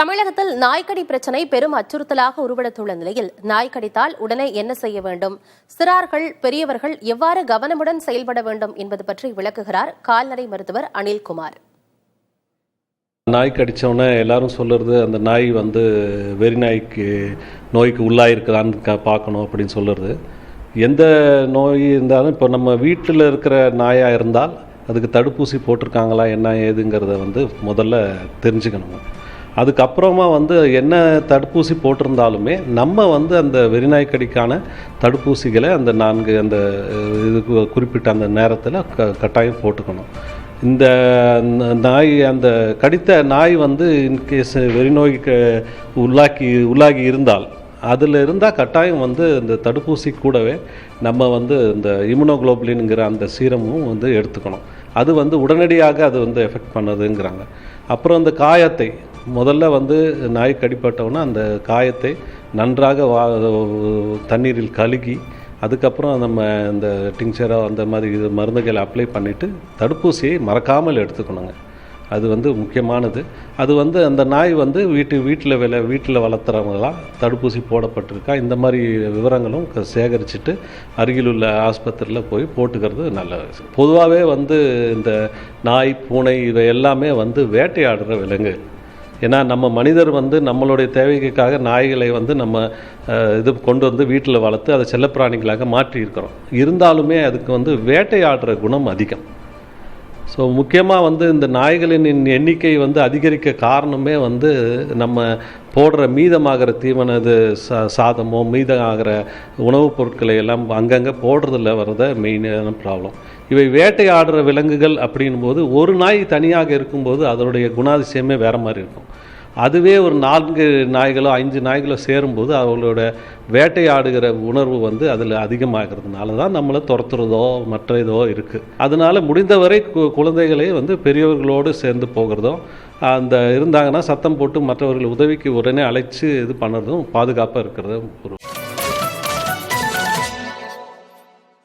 தமிழகத்தில் நாய்க்கடி பிரச்சினை பெரும் அச்சுறுத்தலாக உருவெடுத்துள்ள நிலையில் நாய் கடித்தால் உடனே என்ன செய்ய வேண்டும், சிறார்கள் பெரியவர்கள் எவ்வாறு கவனமுடன் செயல்பட வேண்டும் என்பது பற்றி விளக்குகிறார் கால்நடை மருத்துவர் அனில்குமார். நாய் கடித்தோன்னே எல்லாரும் சொல்லுறது அந்த நாய் வெறி நோய்க்கு உள்ளாயிருக்குதான்னு பார்க்கணும் அப்படின்னு சொல்லுறது. எந்த நோய் இருந்தாலும் இப்போ நம்ம வீட்டில் இருக்கிற நாயாக இருந்தால் அதுக்கு தடுப்பூசி போட்டிருக்காங்களா என்ன ஏதுங்கிறத முதல்ல தெரிஞ்சுக்கணும். அதுக்கப்புறமா என்ன தடுப்பூசி போட்டிருந்தாலுமே நம்ம அந்த வெறிநாய் கடிக்கான தடுப்பூசிகளை அந்த 4 அந்த இது குறிப்பிட்ட அந்த நேரத்தில் கட்டாயம் போட்டுக்கணும். இந்த நாய் அந்த கடித்த நாய் இன்கேஸ் வெறிநோய்க்கு உள்ளாகி இருந்தால் அதில் இருந்தால் கட்டாயம் இந்த தடுப்பூசி கூடவே நம்ம இந்த இம்யூனோகுளோபுலின்ங்கிற அந்த சீரமும் எடுத்துக்கணும். அது உடனடியாக அது எஃபெக்ட் பண்ணுதுங்கிறாங்க. அப்புறம் அந்த காயத்தை முதல்ல நாய் கடிப்பட்டவுன்னா அந்த காயத்தை நன்றாக தண்ணீரில் கழுகி அதுக்கப்புறம் நம்ம இந்த டிங்சரோ அந்த மாதிரி மருந்துகளை அப்ளை பண்ணிவிட்டு தடுப்பூசியை மறக்காமல் எடுத்துக்கணுங்க. அது முக்கியமானது. அது அந்த நாய் வீட்டில் வளர்த்துறவங்களாம் தடுப்பூசி போடப்பட்டிருக்கா இந்த மாதிரி விவரங்களும் சேகரிச்சுட்டு அருகிலுள்ள ஆஸ்பத்திரியில் போய் போட்டுக்கிறது நல்லது. பொதுவாகவே இந்த நாய் பூனை இவை எல்லாமே வேட்டையாடுற விலங்கு. ஏன்னா நம்ம மனிதர் நம்மளுடைய தேவைக்காக நாய்களை நம்ம இது கொண்டு வீட்டில் வளர்த்து அதை செல்லப்பிராணிகளாக மாற்றியிருக்கிறோம். இருந்தாலுமே அதுக்கு வேட்டையாடுற குணம் அதிகம். ஸோ முக்கியமாக இந்த நாய்களின் எண்ணிக்கை அதிகரிக்க காரணமே நம்ம போடுற மீதமாகிற தீவன சாதமோ மீதமாகிற உணவுப் பொருட்களை எல்லாம் அங்கங்கே போடுறதில் வர்றத மெயினான ப்ராப்ளம். இவை வேட்டையாடுற விலங்குகள் அப்படின் போது ஒரு நாய் தனியாக இருக்கும்போது அதனுடைய குணாதிசயமே வேறு மாதிரி இருக்கும். அதுவே ஒரு 4 நாய்களோ 5 நாய்களோ சேரும்போது அவங்களோட வேட்டையாடுகிற உணர்வு அதில் அதிகமாகிறதுனால தான் நம்மளை துரத்துறதோ மற்ற இதோ இருக்குது. அதனால் முடிந்தவரை குழந்தைகளே பெரியவர்களோடு சேர்ந்து போகிறதோ இருந்தாங்கன்னா சத்தம் போட்டு மற்றவர்கள் உதவிக்கு உடனே அழைச்சி இது பண்ணுறதும் பாதுகாப்பாக இருக்கிறது ஒரு